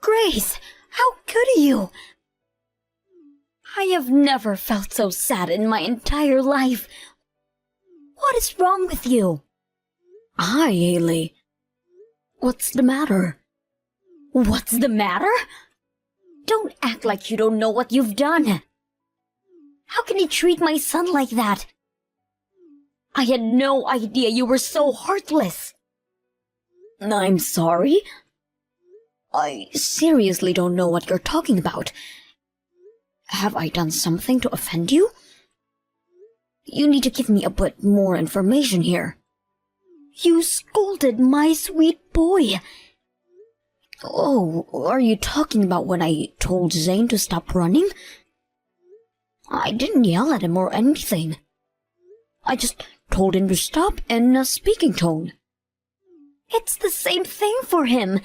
Grace, how could you? I have never felt so sad in my entire life. What is wrong with you? Hi, Haley. What's the matter? What's the matter? Don't act like you don't know what you've done. How can you treat my son like that? I had no idea you were so heartless. I'm sorry. I seriously don't know what you're talking about. Have I done something to offend you? You need to give me a bit more information here. You scolded my sweet boy. Oh, are you talking about when I told Zane to stop running? I didn't yell at him or anything. I just told him to stop in a speaking tone. It's the same thing for him.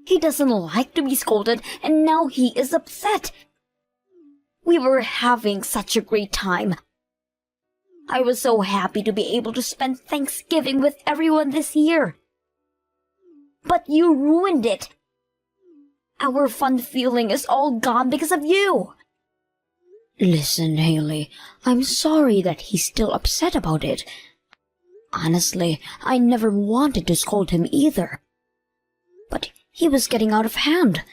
He doesn't like to be scolded, and now he is upset. We were having such a great time. I was so happy to be able to spend Thanksgiving with everyone this year. But you ruined it. Our fun feeling is all gone because of you. Listen, Haley, I'm sorry that he's still upset about it. Honestly, I never wanted to scold him either. But he was getting out of hand.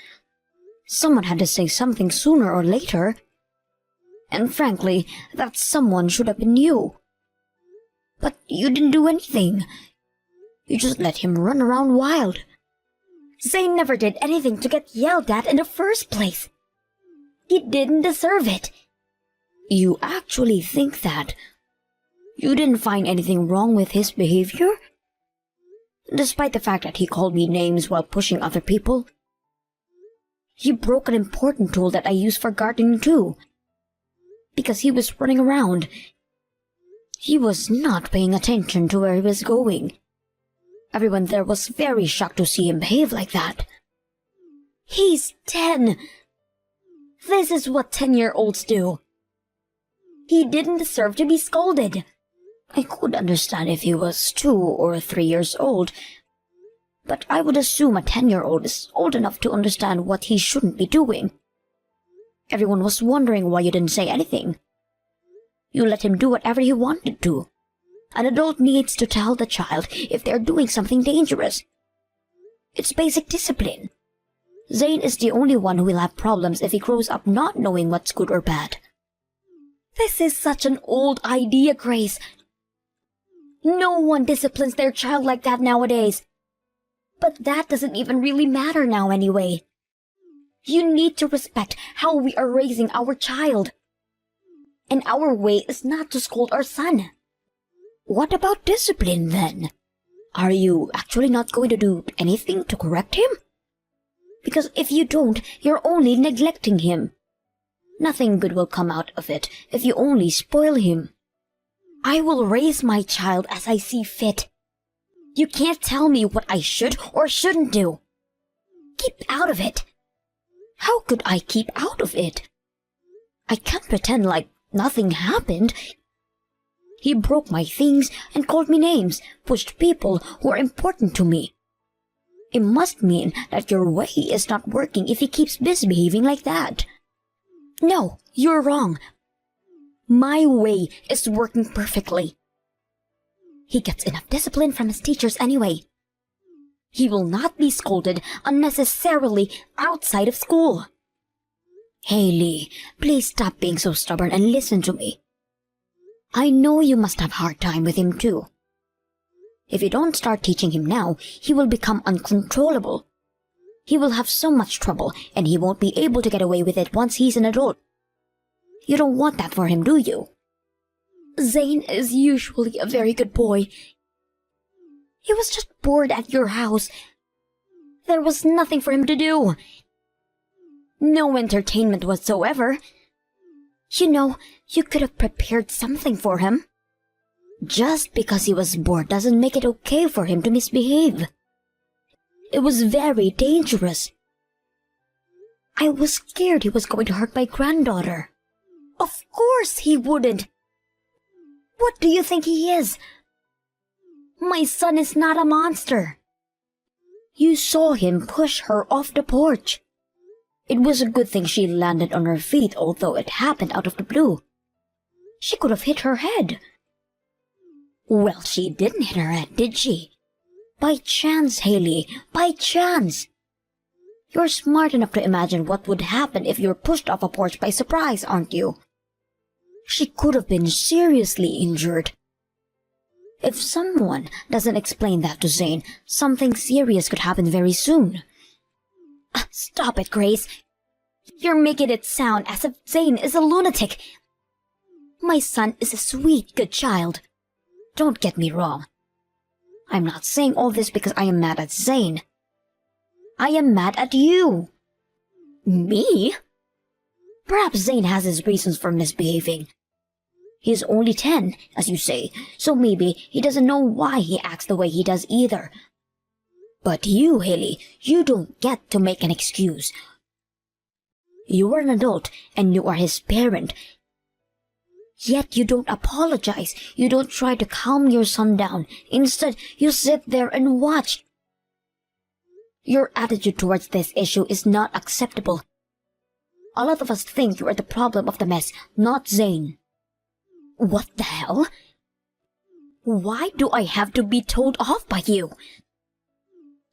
Someone had to say something sooner or later. And frankly, that someone should have been you. But you didn't do anything. You just let him run around wild. Zane never did anything to get yelled at in the first place. He didn't deserve it. You actually think that? You didn't find anything wrong with his behavior? Despite the fact that he called me names while pushing other people? He broke an important tool that I use for gardening too. Because he was running around. He was not paying attention to where he was going. Everyone there was very shocked to see him behave like that. He's 10. This is what 10-year-olds do. He didn't deserve to be scolded. I could understand if he was 2 or 3 years old, but I would assume a 10-year-old is old enough to understand what he shouldn't be doing. Everyone was wondering why you didn't say anything. You let him do whatever he wanted to. An adult needs to tell the child if they're doing something dangerous. It's basic discipline. Zane is the only one who will have problems if he grows up not knowing what's good or bad. This is such an old idea, Grace. No one disciplines their child like that nowadays. But that doesn't even really matter now anyway. You need to respect how we are raising our child. And our way is not to scold our son. What about discipline then? Are you actually not going to do anything to correct him? Because if you don't, you're only neglecting him. Nothing good will come out of it if you only spoil him. I will raise my child as I see fit. You can't tell me what I should or shouldn't do. Keep out of it. How could I keep out of it? I can't pretend like nothing happened. He broke my things and called me names, pushed people who are important to me. It must mean that your way is not working if he keeps misbehaving like that. No, you're wrong. My way is working perfectly. He gets enough discipline from his teachers anyway. He will not be scolded unnecessarily outside of school. Haley, please stop being so stubborn and listen to me. I know you must have a hard time with him too. If you don't start teaching him now, he will become uncontrollable. He will have so much trouble, and he won't be able to get away with it once he's an adult. You don't want that for him, do you? Zane is usually a very good boy. He was just bored at your house. There was nothing for him to do. No entertainment whatsoever. You know, you could have prepared something for him. Just because he was bored doesn't make it okay for him to misbehave. It was very dangerous. I was scared he was going to hurt my granddaughter. Of course he wouldn't. What do you think he is? My son is not a monster. You saw him push her off the porch. It was a good thing she landed on her feet, although it happened out of the blue. She could have hit her head. Well, she didn't hit her head, did she? By chance, Haley, by chance. You're smart enough to imagine what would happen if you're pushed off a porch by surprise, aren't you? She could have been seriously injured. If someone doesn't explain that to Zane, something serious could happen very soon. Stop it, Grace. You're making it sound as if Zane is a lunatic. My son is a sweet, good child. Don't get me wrong. I'm not saying all this because I am mad at Zane. I am mad at you. Me? Perhaps Zane has his reasons for misbehaving. He's only 10, as you say, so maybe he doesn't know why he acts the way he does either. But you, Haley, you don't get to make an excuse. You are an adult, and you are his parent. Yet you don't apologize. You don't try to calm your son down. Instead, you sit there and watch. Your attitude towards this issue is not acceptable. A lot of us think you are the problem of the mess, not Zane. What the hell? Why do I have to be told off by you?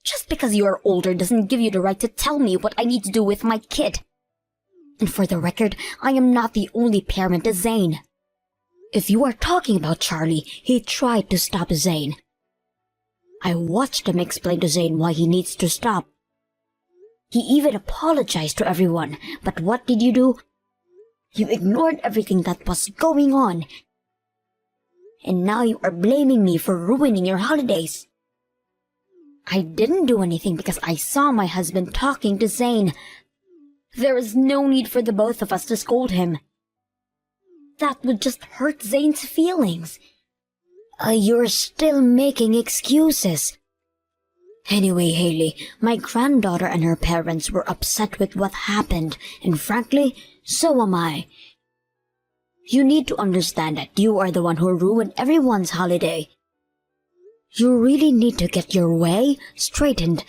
Just because you are older doesn't give you the right to tell me what I need to do with my kid. And for the record, I am not the only parent to Zane. If you are talking about Charlie, he tried to stop Zane. I watched him explain to Zane why he needs to stop. He even apologized to everyone, but what did you do? You ignored everything that was going on. And now you are blaming me for ruining your holidays. I didn't do anything because I saw my husband talking to Zane. There is no need for the both of us to scold him. That would just hurt Zane's feelings. You're still making excuses. Anyway, Haley, my granddaughter and her parents were upset with what happened, and frankly, so am I. You need to understand that you are the one who ruined everyone's holiday. You really need to get your way straightened.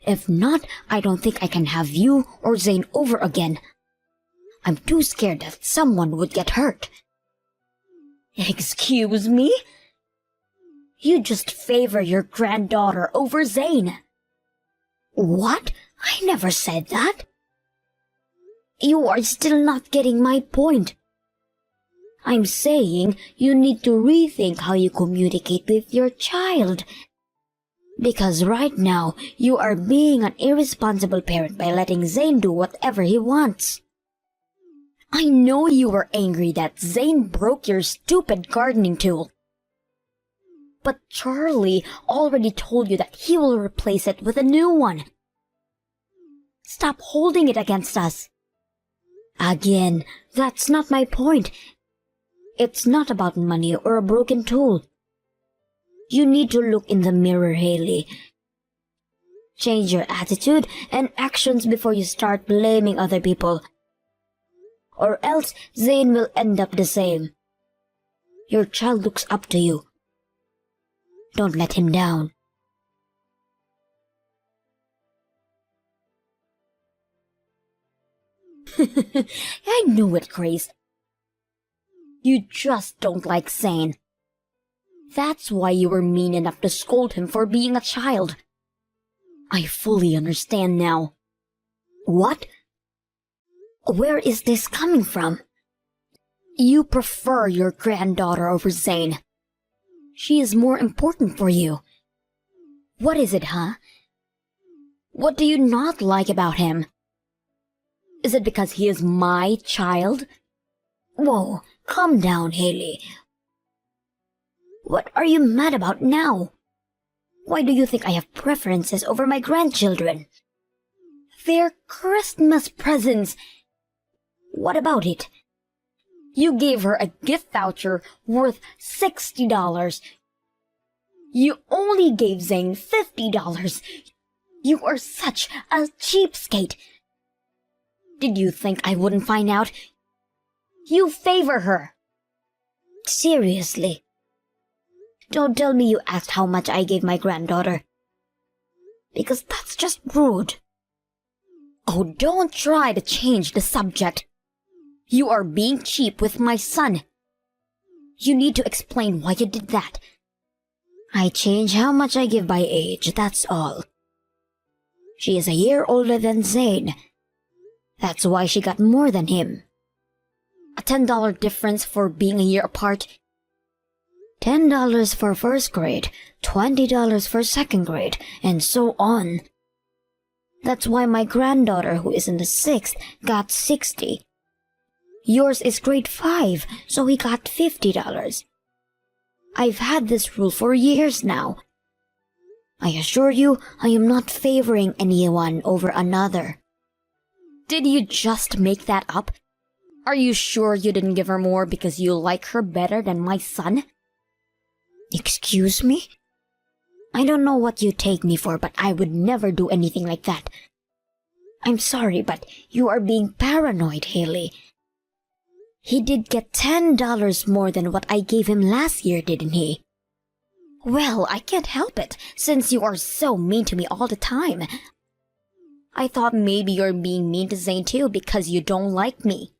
If not, I don't think I can have you or Zane over again. I'm too scared that someone would get hurt. Excuse me? You just favor your granddaughter over Zane. What? I never said that. You are still not getting my point. I'm saying you need to rethink how you communicate with your child. Because right now, you are being an irresponsible parent by letting Zane do whatever he wants. I know you were angry that Zane broke your stupid gardening tool. But Charlie already told you that he will replace it with a new one. Stop holding it against us. Again, that's not my point. It's not about money or a broken tool. You need to look in the mirror, Haley. Change your attitude and actions before you start blaming other people. Or else Zane will end up the same. Your child looks up to you. Don't let him down. I knew it, Grace. You just don't like Zane. That's why you were mean enough to scold him for being a child. I fully understand now. What? Where is this coming from? You prefer your granddaughter over Zane. She is more important for you. What is it, huh? What do you not like about him? Is it because he is my child? Whoa, calm down, Haley. What are you mad about now? Why do you think I have preferences over my grandchildren? They're Christmas presents. What about it? You gave her a gift voucher worth $60. You only gave Zane $50. You are such a cheapskate. Did you think I wouldn't find out? You favor her. Seriously? Don't tell me you asked how much I gave my granddaughter. Because that's just rude. Oh, don't try to change the subject. You are being cheap with my son. You need to explain why you did that. I change how much I give by age, that's all. She is a year older than Zane. That's why she got more than him. A $10 difference for being a year apart. $10 for first grade, $20 for second grade, and so on. That's why my granddaughter, who is in the 6th, got $60. Yours is grade 5, so he got $50. I've had this rule for years now. I assure you, I am not favoring anyone over another. Did you just make that up? Are you sure you didn't give her more because you like her better than my son? Excuse me? I don't know what you take me for, but I would never do anything like that. I'm sorry, but you are being paranoid, Haley. He did get $10 more than what I gave him last year, didn't he? Well, I can't help it, since you are so mean to me all the time. I thought maybe you're being mean to Zane too because you don't like me.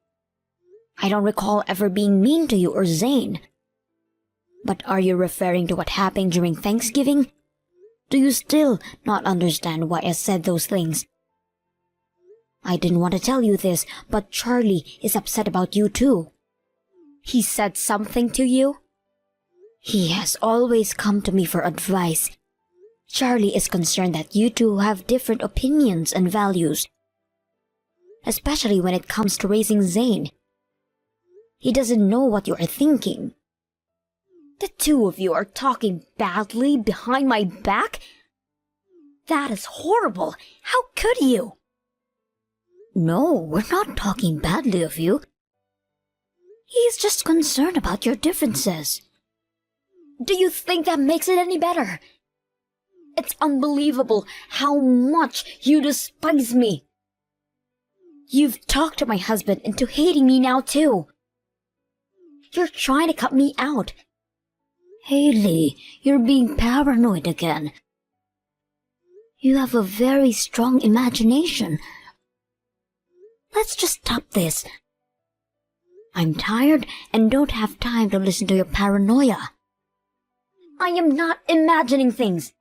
I don't recall ever being mean to you or Zane. But are you referring to what happened during Thanksgiving? Do you still not understand why I said those things? I didn't want to tell you this, but Charlie is upset about you too. He said something to you? He has always come to me for advice. Charlie is concerned that you two have different opinions and values, especially when it comes to raising Zane. He doesn't know what you are thinking. The two of you are talking badly behind my back? That is horrible. How could you? No, we're not talking badly of you. He's just concerned about your differences. Do you think that makes it any better? It's unbelievable how much you despise me. You've talked to my husband into hating me now too. You're trying to cut me out. Haley, you're being paranoid again. You have a very strong imagination. Let's just stop this. I'm tired and don't have time to listen to your paranoia. I am not imagining things.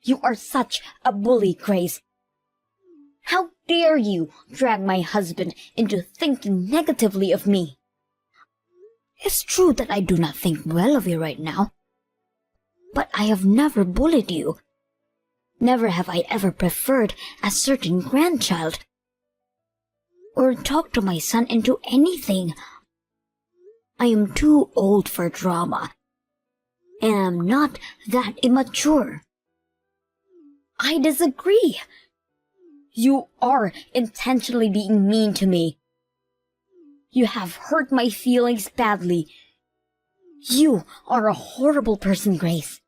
You are such a bully, Grace. How dare you drag my husband into thinking negatively of me? It's true that I do not think well of you right now. But I have never bullied you. Never have I ever preferred a certain grandchild, or talked to my son into anything. I am too old for drama, and I'm not that immature. I disagree. You are intentionally being mean to me. You have hurt my feelings badly. You are a horrible person, Grace.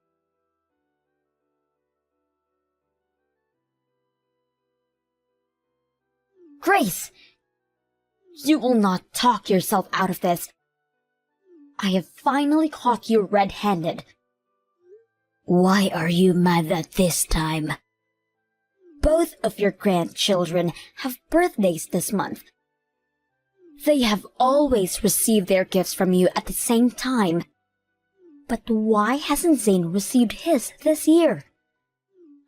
Grace! You will not talk yourself out of this. I have finally caught you red-handed. Why are you mad at this time? Both of your grandchildren have birthdays this month. They have always received their gifts from you at the same time. But why hasn't Zane received his this year?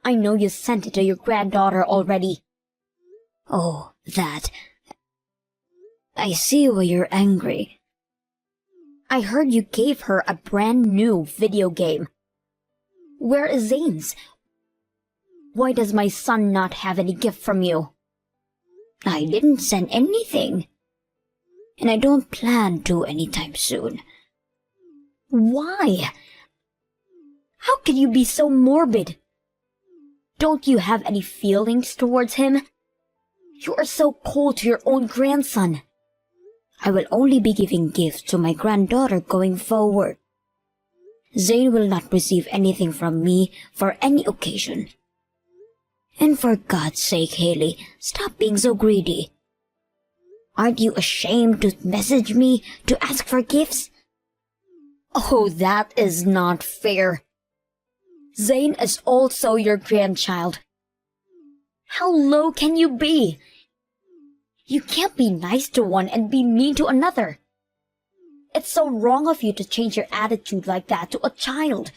I know you sent it to your granddaughter already. Oh, that. I see why you're angry. I heard you gave her a brand new video game. Where is Zane's? Why does my son not have any gift from you? I didn't send anything. And I don't plan to anytime soon. Why? How can you be so morbid? Don't you have any feelings towards him? You are so cold to your own grandson. I will only be giving gifts to my granddaughter going forward. Zane will not receive anything from me for any occasion. And for God's sake, Haley, stop being so greedy. Aren't you ashamed to message me to ask for gifts? Oh, that is not fair. Zane is also your grandchild. How low can you be? You can't be nice to one and be mean to another. It's so wrong of you to change your attitude like that to a child.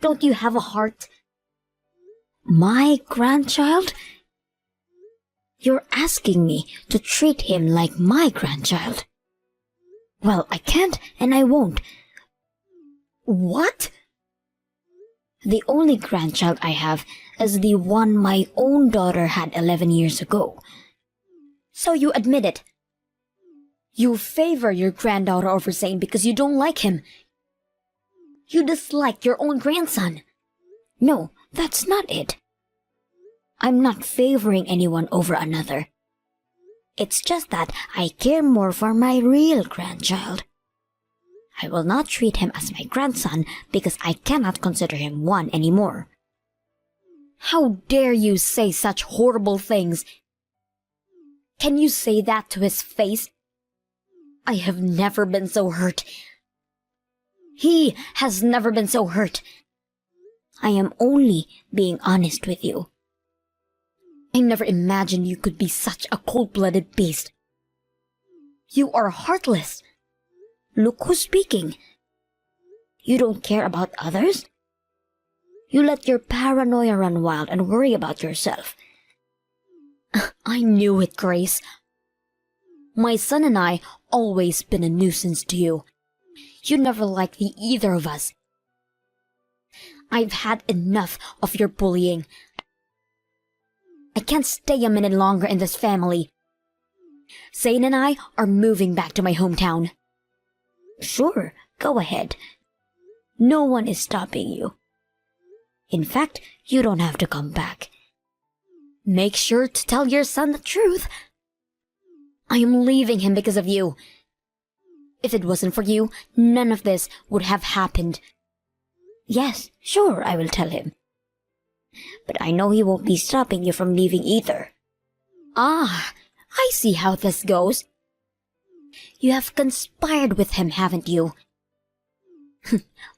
Don't you have a heart? My grandchild? You're asking me to treat him like my grandchild. Well, I can't and I won't. What? The only grandchild I have is the one my own daughter had 11 years ago. So you admit it. You favor your granddaughter over Zane because you don't like him. You dislike your own grandson. No, that's not it. I'm not favoring anyone over another. It's just that I care more for my real grandchild. I will not treat him as my grandson because I cannot consider him one anymore. How dare you say such horrible things? Can you say that to his face? I have never been so hurt. He has never been so hurt. I am only being honest with you. I never imagined you could be such a cold-blooded beast. You are heartless. Look who's speaking. You don't care about others? You let your paranoia run wild and worry about yourself. I knew it, Grace. My son and I always been a nuisance to you. You never liked either of us. I've had enough of your bullying. I can't stay a minute longer in this family. Zane and I are moving back to my hometown. Sure, go ahead. No one is stopping you. In fact, you don't have to come back. Make sure to tell your son the truth. I am leaving him because of you. If it wasn't for you, none of this would have happened. Yes, sure, I will tell him. But I know he won't be stopping you from leaving either. Ah, I see how this goes. You have conspired with him, haven't you?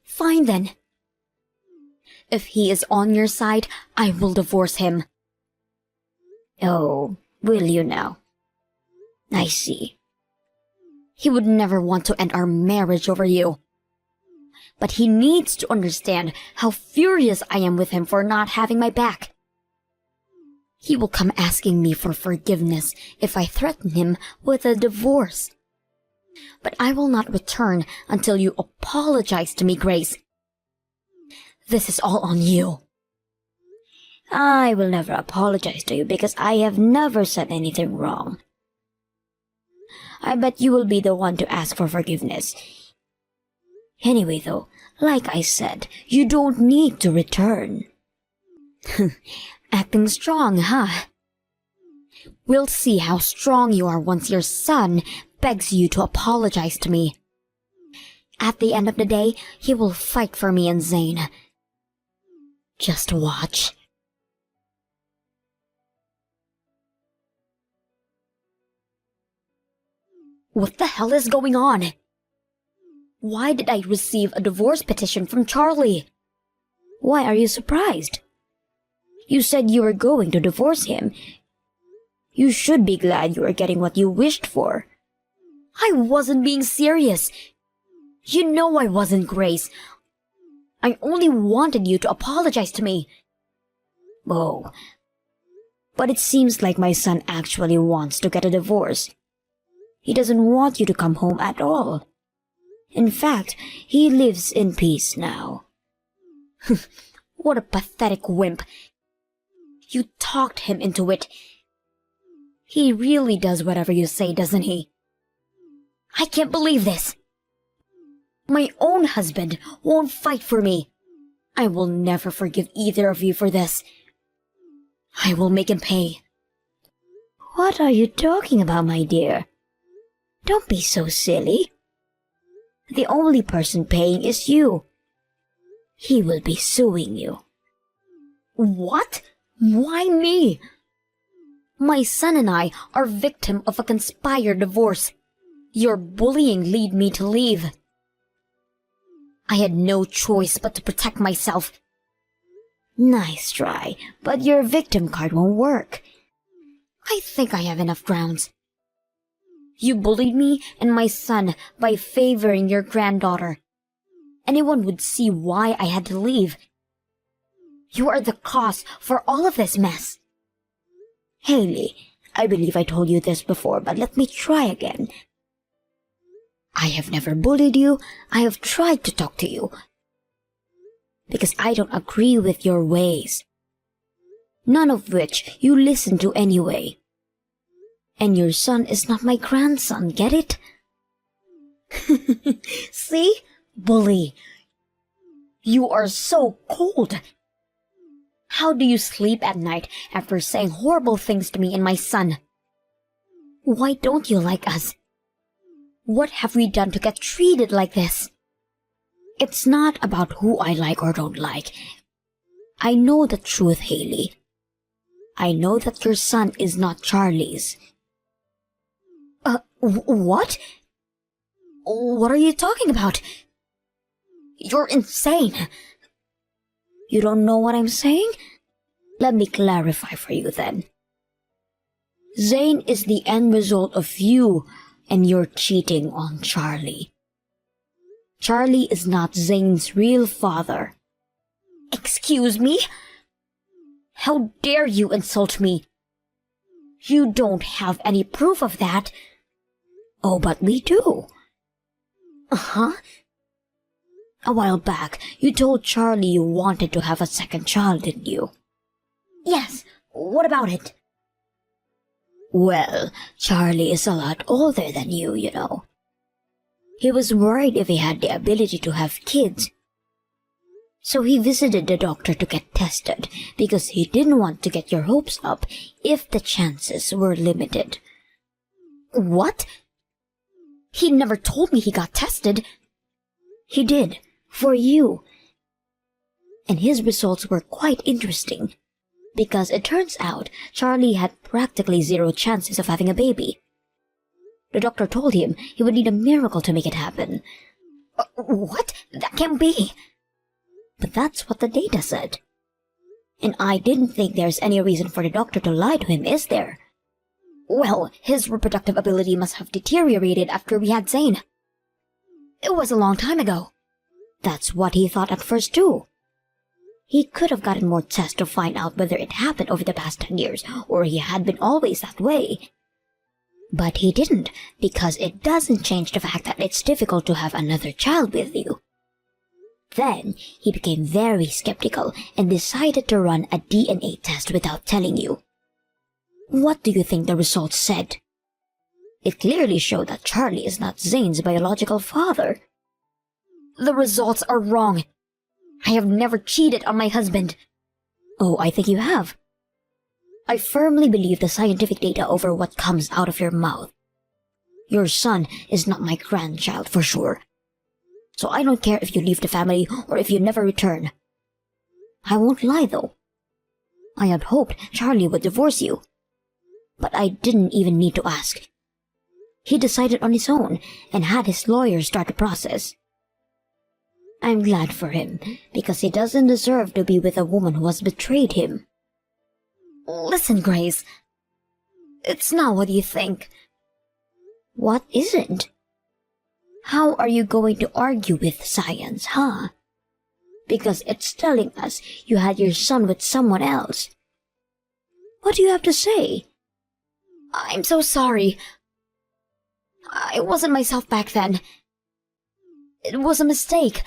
Fine then. If he is on your side, I will divorce him. Oh, will you now? I see. He would never want to end our marriage over you. But he needs to understand how furious I am with him for not having my back. He will come asking me for forgiveness if I threaten him with a divorce. But I will not return until you apologize to me, Grace. This is all on you. I will never apologize to you because I have never said anything wrong. I bet you will be the one to ask for forgiveness. Anyway, though, like I said, you don't need to return. Acting strong, huh? We'll see how strong you are once your son begs you to apologize to me. At the end of the day, he will fight for me and Zane. Just watch. What the hell is going on? Why did I receive a divorce petition from Charlie? Why are you surprised? You said you were going to divorce him. You should be glad you are getting what you wished for. I wasn't being serious. You know I wasn't, Grace. I only wanted you to apologize to me. Oh, but it seems like my son actually wants to get a divorce. He doesn't want you to come home at all. In fact, he lives in peace now. What a pathetic wimp. You talked him into it. He really does whatever you say, doesn't he? I can't believe this. My own husband won't fight for me. I will never forgive either of you for this. I will make him pay. What are you talking about, my dear? Don't be so silly. The only person paying is you. He will be suing you. What? Why me? My son and I are victim of a conspired divorce. Your bullying led me to leave. I had no choice but to protect myself. Nice try, but your victim card won't work. I think I have enough grounds. You bullied me and my son by favoring your granddaughter. Anyone would see why I had to leave. You are the cause for all of this mess. Haley, I believe I told you this before, but let me try again. I have never bullied you. I have tried to talk to you. Because I don't agree with your ways. None of which you listen to anyway. And your son is not my grandson, get it? See? Bully. You are so cold. How do you sleep at night after saying horrible things to me and my son? Why don't you like us? What have we done to get treated like this? It's not about who I like or don't like. I know the truth, Haley. I know that your son is not Charlie's. What? What are you talking about? You're insane. You don't know what I'm saying? Let me clarify for you then. Zane is the end result of you and your cheating on Charlie. Charlie is not Zane's real father. Excuse me? How dare you insult me? You don't have any proof of that. Oh, but we do. Uh-huh. A while back, you told Charlie you wanted to have a second child, didn't you? Yes. What about it? Well, Charlie is a lot older than you know. He was worried if he had the ability to have kids. So he visited the doctor to get tested because he didn't want to get your hopes up if the chances were limited. What? He never told me he got tested. He did, for you. And his results were quite interesting, because it turns out Charlie had practically zero chances of having a baby. The doctor told him he would need a miracle to make it happen. What? That can't be. But that's what the data said. And I didn't think there's any reason for the doctor to lie to him, is there? Well, his reproductive ability must have deteriorated after we had Zane. It was a long time ago. That's what he thought at first too. He could have gotten more tests to find out whether it happened over the past 10 years, or he had been always that way. But he didn't, because it doesn't change the fact that it's difficult to have another child with you. Then, he became very skeptical and decided to run a DNA test without telling you. What do you think the results said? It clearly showed that Charlie is not Zane's biological father. The results are wrong. I have never cheated on my husband. Oh, I think you have. I firmly believe the scientific data over what comes out of your mouth. Your son is not my grandchild for sure. So I don't care if you leave the family or if you never return. I won't lie though. I had hoped Charlie would divorce you. But I didn't even need to ask. He decided on his own and had his lawyer start the process. I'm glad for him, because he doesn't deserve to be with a woman who has betrayed him. Listen, Grace. It's not what you think. What isn't? How are you going to argue with science, huh? Because it's telling us you had your son with someone else. What do you have to say? I'm so sorry. I wasn't myself back then. It was a mistake.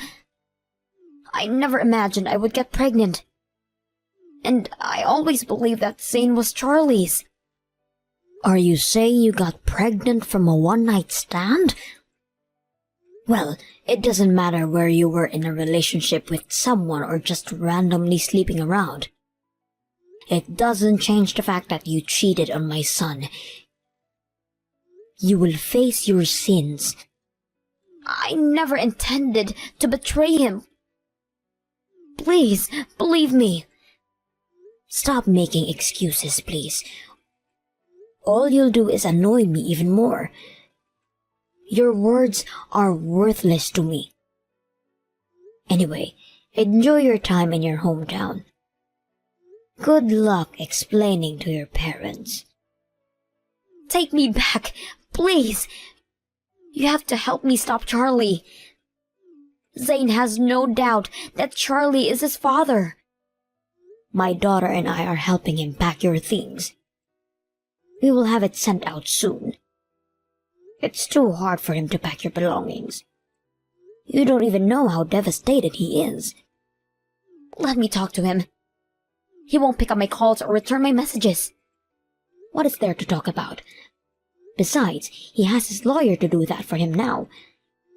I never imagined I would get pregnant. And I always believed that Zane was Charlie's. Are you saying you got pregnant from a one-night stand? Well, it doesn't matter where you were in a relationship with someone or just randomly sleeping around. It doesn't change the fact that you cheated on my son. You will face your sins. I never intended to betray him. Please, believe me. Stop making excuses, please. All you'll do is annoy me even more. Your words are worthless to me. Anyway, enjoy your time in your hometown. Good luck explaining to your parents. Take me back, please. You have to help me stop Charlie. Zane has no doubt that Charlie is his father. My daughter and I are helping him pack your things. We will have it sent out soon. It's too hard for him to pack your belongings. You don't even know how devastated he is. Let me talk to him. He won't pick up my calls or return my messages. What is there to talk about? Besides, he has his lawyer to do that for him now.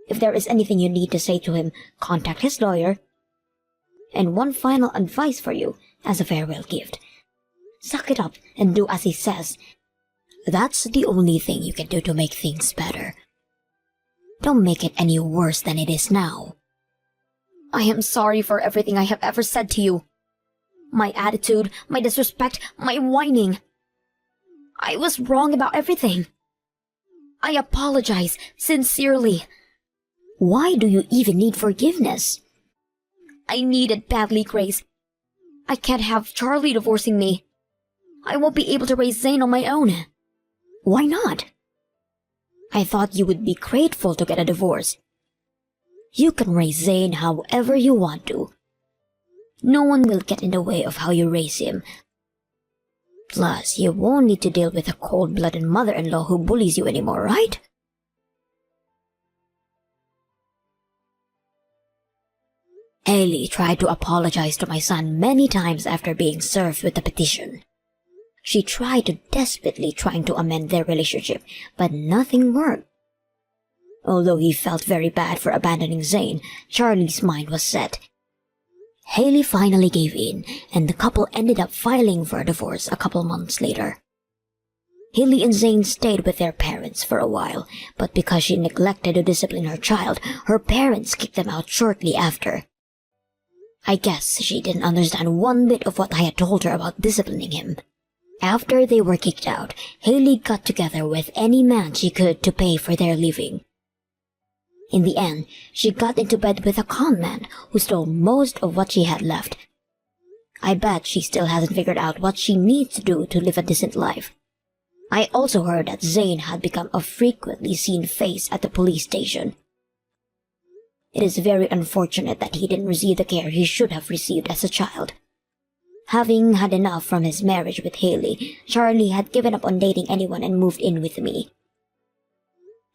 If there is anything you need to say to him, contact his lawyer. And one final advice for you, as a farewell gift. Suck it up and do as he says. That's the only thing you can do to make things better. Don't make it any worse than it is now. I am sorry for everything I have ever said to you. My attitude, my disrespect, my whining. I was wrong about everything. I apologize sincerely. Why do you even need forgiveness? I need it badly, Grace. I can't have Charlie divorcing me. I won't be able to raise Zane on my own. Why not? I thought you would be grateful to get a divorce. You can raise Zane however you want to. No one will get in the way of how you raise him. Plus, you won't need to deal with a cold-blooded mother-in-law who bullies you anymore, right? Ellie tried to apologize to my son many times after being served with the petition. She tried desperately trying to amend their relationship, but nothing worked. Although he felt very bad for abandoning Zane, Charlie's mind was set. Haley finally gave in, and the couple ended up filing for a divorce a couple months later. Haley and Zane stayed with their parents for a while, but because she neglected to discipline her child, her parents kicked them out shortly after. I guess she didn't understand one bit of what I had told her about disciplining him. After they were kicked out, Haley got together with any man she could to pay for their living. In the end, she got into bed with a con man who stole most of what she had left. I bet she still hasn't figured out what she needs to do to live a decent life. I also heard that Zane had become a frequently seen face at the police station. It is very unfortunate that he didn't receive the care he should have received as a child. Having had enough from his marriage with Haley, Charlie had given up on dating anyone and moved in with me.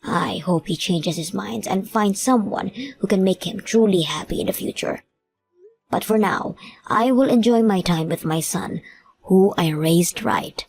I hope he changes his mind and finds someone who can make him truly happy in the future. But for now, I will enjoy my time with my son, who I raised right.